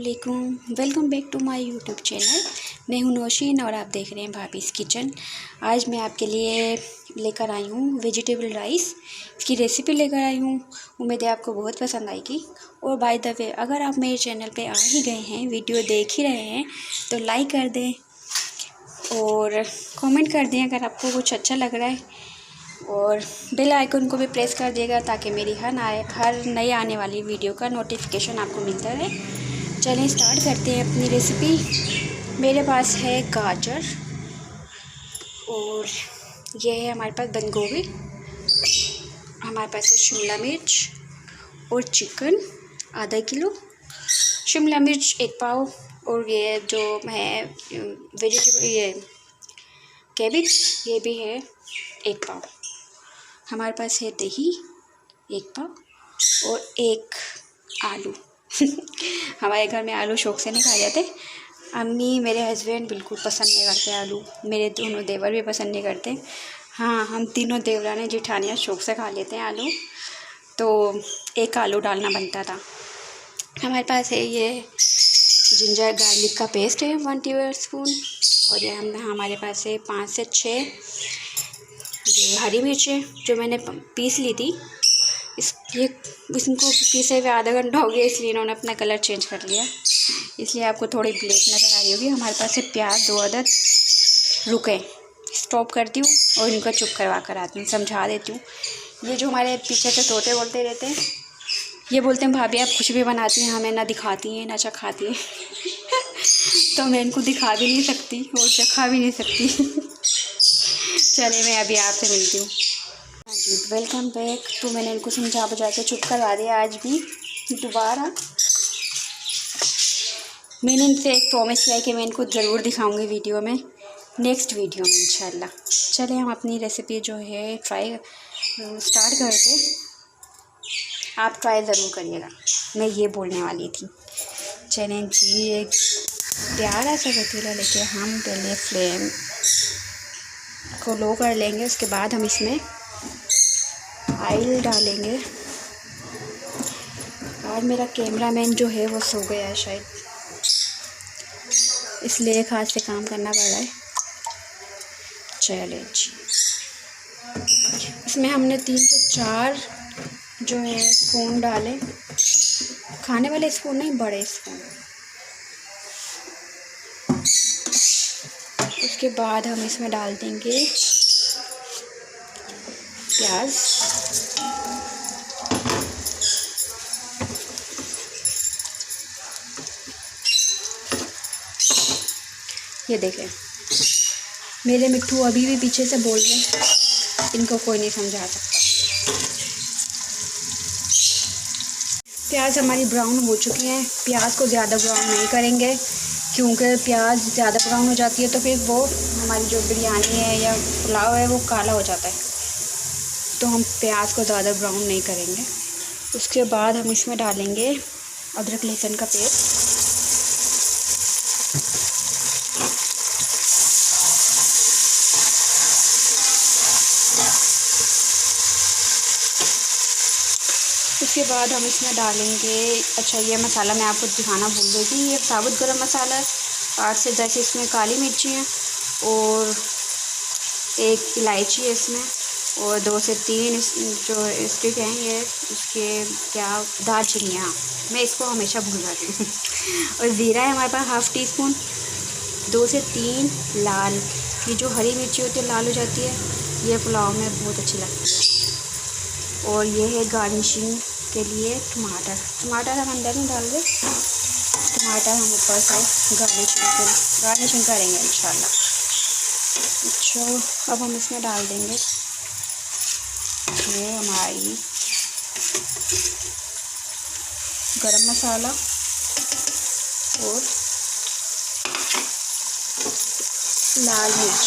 अस्सलामुअलैकुम, welcome back to my YouTube channel. मैं हूं नौशीन और आप देख रहे हैं भाभीज़ किचन। आज मैं आपके लिए लेकर आई हूं वेजिटेबल राइस। इसकी रेसिपी लेकर आई हूं। उम्मीद है आपको बहुत पसंद आएगी। और बाय द वे, अगर आप मेरे चैनल पे आ ही गए हैं, वीडियो देख ही रहे हैं, तो लाइक कर दें और कमेंट कर दें अगर आपको कुछ अच्छा लग रहा है, और बेल आइकन को भी प्रेस कर दिएगा ताकि मेरी हर नई आने वाली वीडियो का नोटिफिकेशन आपको मिलता रहे। चलें स्टार्ट करते हैं अपनी रेसिपी। मेरे पास है गाजर और ये है हमारे पास बंद गोभी, हमारे पास है शिमला मिर्च और चिकन आधा किलो, शिमला मिर्च 1 पाव, और ये जो है वेजिटेबल ये कैबेज ये भी है 1 पाव। हमारे पास है दही 1 पाव और 1 आलू। हमारे घर में आलू शौक से नहीं खाए जाते। अम्मी, मेरे हस्बैंड बिल्कुल पसंद नहीं करते आलू, मेरे दोनों देवर भी पसंद नहीं करते। हाँ, हम तीनों देवरानी जेठानियाँ शौक से खा लेते हैं आलू, तो 1 आलू डालना बनता था। हमारे पास है ये जिंजर गार्लिक का पेस्ट है 1 टीस्पून, और ये हमारे पास है 5 से 6 ये हरी मिर्चें जो मैंने पीस ली थी। इनको पीसे हुए आधा घंटा हो गया, इसलिए इन्होंने अपना कलर चेंज कर लिया, इसलिए आपको थोड़ी ब्लैक नज़र आ रही होगी। हमारे पास है प्याज 2 अदद। रुके, स्टॉप करती हूँ और इनका चुप करवा कर आती हूँ, समझा देती हूँ। ये जो हमारे पीछे से तोते बोलते रहते हैं, ये बोलते हैं भाभी आप कुछ भी बनाती हैं, हमें ना दिखाती हैं ना चखाती हैं। तो मैं इनको दिखा भी नहीं सकती और चखा भी नहीं सकती। चले, मैं अभी आपसे मिलती हूँ। हाँ जी, वेलकम बैक। तो मैंने इनको समझा बुझा के चुप करवा दिया। आज भी दोबारा मैंने इनसे एक प्रॉमिस किया है कि मैं इनको ज़रूर दिखाऊंगी वीडियो में, नेक्स्ट वीडियो में इंशाल्लाह। चले हम अपनी रेसिपी जो है ट्राई स्टार्ट करते। आप ट्राई ज़रूर करिएगा, मैं ये बोलने वाली थी। चलें जी, एक प्यारा सा पतीला लेके हम पहले फ्लेम को लो कर लेंगे, उसके बाद हम इसमें ऑयल डालेंगे। और मेरा कैमरामैन जो है वो सो गया है शायद, इसलिए एक हाथ से काम करना पड़ रहा है। चलिए जी, इसमें हमने 3 से 4 जो है स्पून डाले, खाने वाले स्पून नहीं, बड़े स्पून। उसके बाद हम इसमें डाल देंगे प्याज, ये देखें मेरे मिट्ठू अभी भी पीछे से बोल रहे हैं, इनको कोई नहीं समझा सकता। प्याज हमारी ब्राउन हो चुकी हैं। प्याज को ज़्यादा ब्राउन नहीं करेंगे, क्योंकि प्याज ज़्यादा ब्राउन हो जाती है तो फिर वो हमारी जो बिरयानी है या पुलाव है वो काला हो जाता है, तो हम प्याज को ज़्यादा ब्राउन नहीं करेंगे। उसके बाद हम इसमें डालेंगे अदरक लहसुन का पेस्ट, उसके बाद हम इसमें डालेंगे, अच्छा ये मसाला मैं आपको दिखाना भूल गई थी, ये साबुत गरम मसाला है, 8 से 10 इसमें काली मिर्ची हैं और 1 इलायची है इसमें, और 2 से 3 जो स्टिक हैं ये उसके क्या दालचीनी, हाँ मैं इसको हमेशा भूल जाती हूँ। और ज़ीरा है हमारे पास ½ टीस्पून, 2 से 3 लाल, ये जो हरी मिर्ची होती है लाल हो जाती है, ये पुलाव में बहुत अच्छी लगती है। और ये है गार्निशिंग के लिए टमाटर हम अंदर नहीं डाल रहे, टमाटर हम ऊपर से गार्निशिंग करेंगे इंशाल्लाह। अच्छा, अब हम इसमें डाल देंगे ये हमारी गरम मसाला और लाल मिर्च।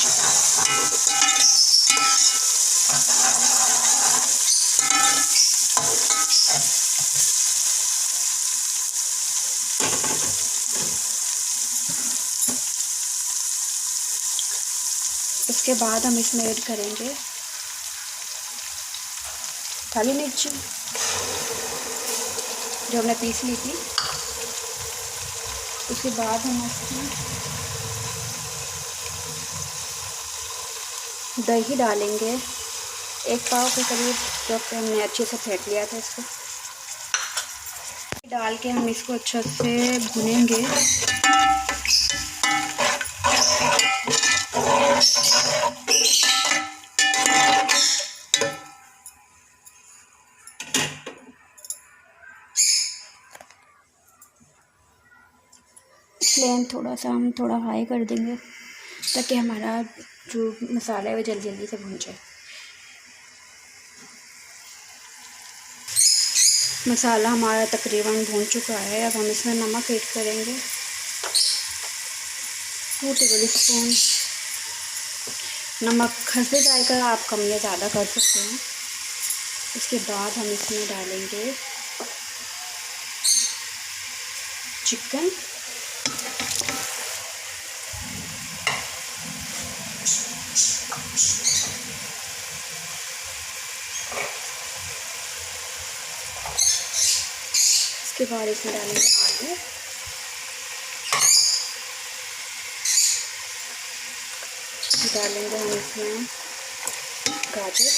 उसके बाद हम इसमें ऐड करेंगे काली मिर्ची जो हमने पीस ली थी, उसके बाद हम इसमें दही डालेंगे 1 पाव के करीब, जो कि हमने अच्छे से फेंट लिया था। इसको डाल के हम इसको अच्छे से भुनेंगे। फ्लेम थोड़ा हाई कर देंगे ताकि हमारा जो मसाला है वो जल्दी जल्दी से भुन जाए। मसाला हमारा तकरीबन भून चुका है। अब हम इसमें नमक ऐड करेंगे 2 टेबल स्पून। नमक हस्बे जायका आप कम या ज़्यादा कर सकते हैं। इसके बाद हम इसमें डालेंगे चिकन, इसके बाद इसमें डालेंगे आलू, डालेंगे हम इसमें गाजर,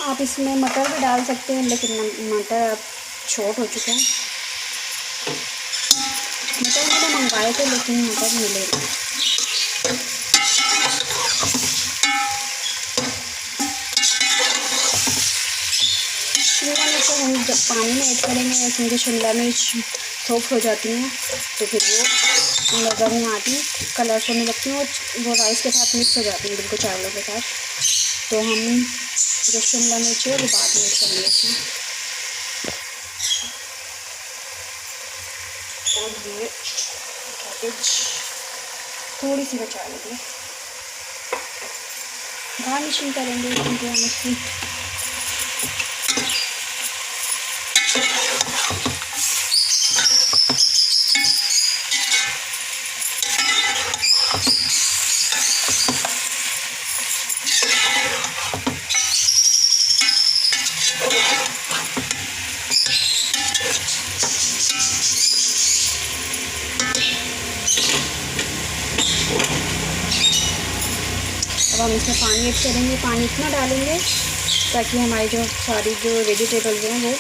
आप इसमें मटर भी डाल सकते हैं, लेकिन मटर अब छोट हो चुके हैं। मटर मैंने मंगवाए थे लेकिन मटर मिले नहीं। शिमला मिर्च को हम जब पानी में ऐड करेंगे, उसमें जो शिमला मिर्च सॉफ्ट हो जाती हैं तो फिर वो नज़र नहीं आती, कलर से नहीं लगती, वो राइस के साथ मिक्स हो जाती हैं बिल्कुल चावलों के साथ। तो हम जो शिमला मिर्च है वो बाद में ऐड करेंगे इसमें। और ये कैबेज थोड़ी सी बचा लेंगे, गार्निशिंग करेंगे क्योंकि हम इसकी अब हम इसमें पानी ऐड करेंगे। पानी इतना डालेंगे ताकि हमारी जो सारी जो वेजिटेबल्स हैं वो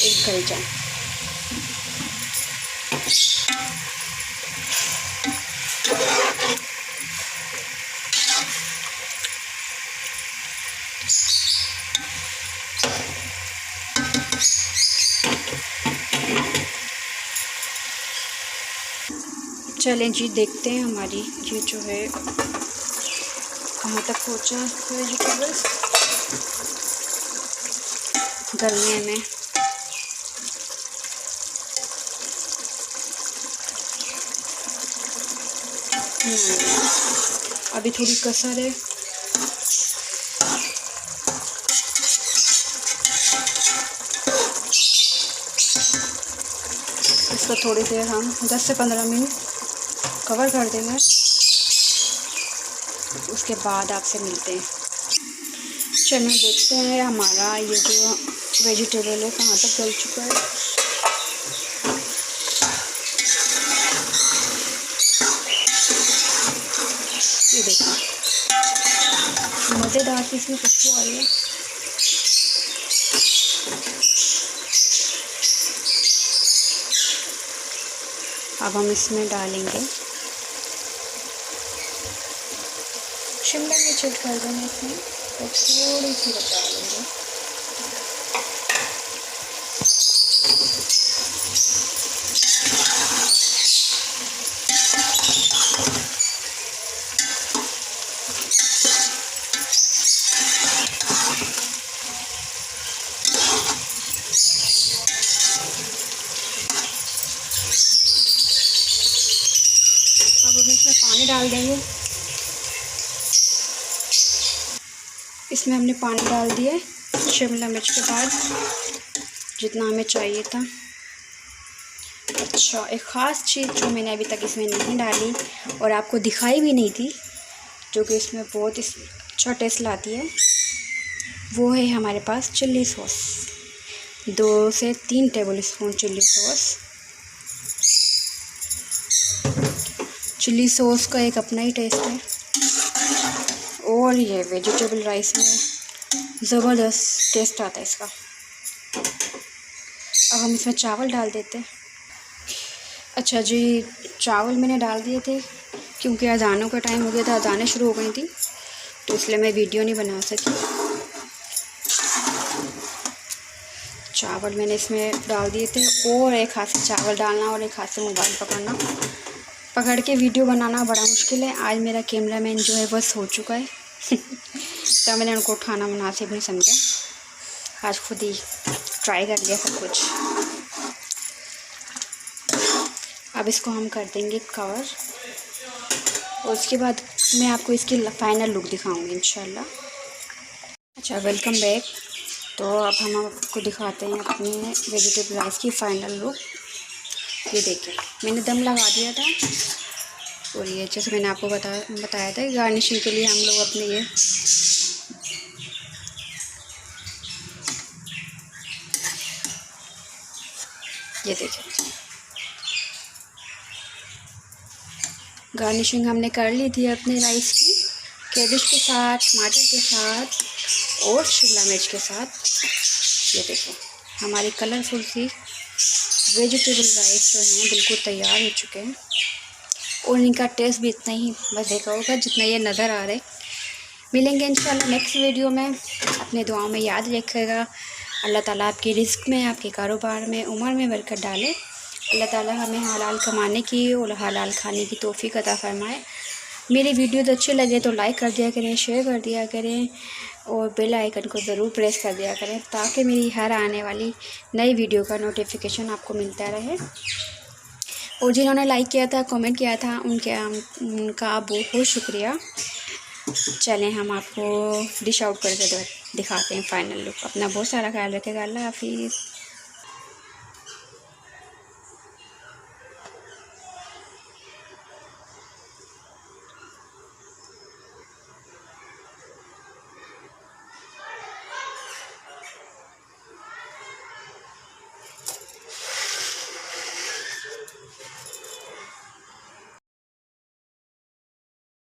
एक गल जाए। चलें जी, देखते हैं हमारी ये जो है कहाँ तक पहुँचा वेजिटेबल्स गलने में। अभी थोड़ी कसर है। इसको थोड़ी देर हम 10 से 15 मिनट कवर कर देंगे। उसके बाद आपसे मिलते हैं। चलिए देखते हैं हमारा ये जो वेजिटेबल है कहाँ तक गल चुका है। ये देखिए मज़ेदार सी इसमें खुशबू आ रही है। अब हम इसमें डालेंगे शिमला मिर्च ऐड कर देंगे इसमें, और थोड़ी सी बचा लेंगे। अब हम इसमें पानी डाल देंगे। इसमें हमने पानी डाल दिया शिमला मिर्च के बाद जितना हमें चाहिए था। अच्छा, एक ख़ास चीज़ जो मैंने अभी तक इसमें नहीं डाली और आपको दिखाई भी नहीं थी, जो कि इसमें बहुत अच्छा टेस्ट लाती है, वो है हमारे पास चिल्ली सॉस। 2 से 3 table spoon chilli sauce. Chilli sauce का एक अपना ही टेस्ट है, और ये वेजिटेबल राइस में ज़बरदस्त टेस्ट आता है इसका। अब हम इसमें चावल डाल देते हैं। अच्छा जी, चावल मैंने डाल दिए थे क्योंकि अज़ानों का टाइम हो गया था, अज़ानें शुरू हो गई थी, तो इसलिए मैं वीडियो नहीं बना सकी। चावल मैंने इसमें डाल दिए थे, और एक हाथ से चावल डालना और एक हाथ से मोबाइल पकड़ के वीडियो बनाना बड़ा मुश्किल है। आज मेरा कैमरामैन जो है बस हो चुका है तो मैंने उनको उठाना मुनासिब नहीं समझा, आज खुद ही ट्राई कर लिया सब कुछ। अब इसको हम कर देंगे कवर, और उसके बाद मैं आपको इसकी फाइनल लुक दिखाऊंगी इंशाल्लाह। अच्छा, वेलकम बैक। तो अब हम आपको दिखाते हैं अपने वेजिटेबल राइस की फ़ाइनल लुक। ये देखिए, मैंने दम लगा दिया था, और ये जैसे मैंने आपको बताया था गार्निशिंग के लिए हम लोग अपने ये देखिए गार्निशिंग हमने कर ली थी अपने राइस की, कैबेज के साथ, टमाटर के साथ और शिमला मिर्च के साथ। ये देखो हमारी कलरफुल सी वेजिटेबल राइस जो हैं बिल्कुल तैयार हो चुके हैं, और इनका टेस्ट भी इतना ही बस देखा होगा जितना ये नज़र आ रहा है। मिलेंगे इंशाल्लाह नेक्स्ट वीडियो में। अपने दुआओं में याद रखिएगा। अल्लाह ताला आपकी रिस्क में, आपके कारोबार में, उम्र में बरकत डाले। अल्लाह ताला हमें हलाल कमाने की और हलाल खाने की तौफीक अता फरमाए। मेरी वीडियोज़ अच्छे लगे तो लाइक कर दिया करें, शेयर कर दिया करें, और बेल आइकन को ज़रूर प्रेस कर दिया करें ताकि मेरी हर आने वाली नई वीडियो का नोटिफिकेशन आपको मिलता रहे। और जिन्होंने लाइक किया था, कमेंट किया था, उनका बहुत शुक्रिया। चलें हम आपको डिश आउट करके दिखाते हैं फाइनल लुक। अपना बहुत सारा ख्याल रखेगा। अल्लाह हाफिज़।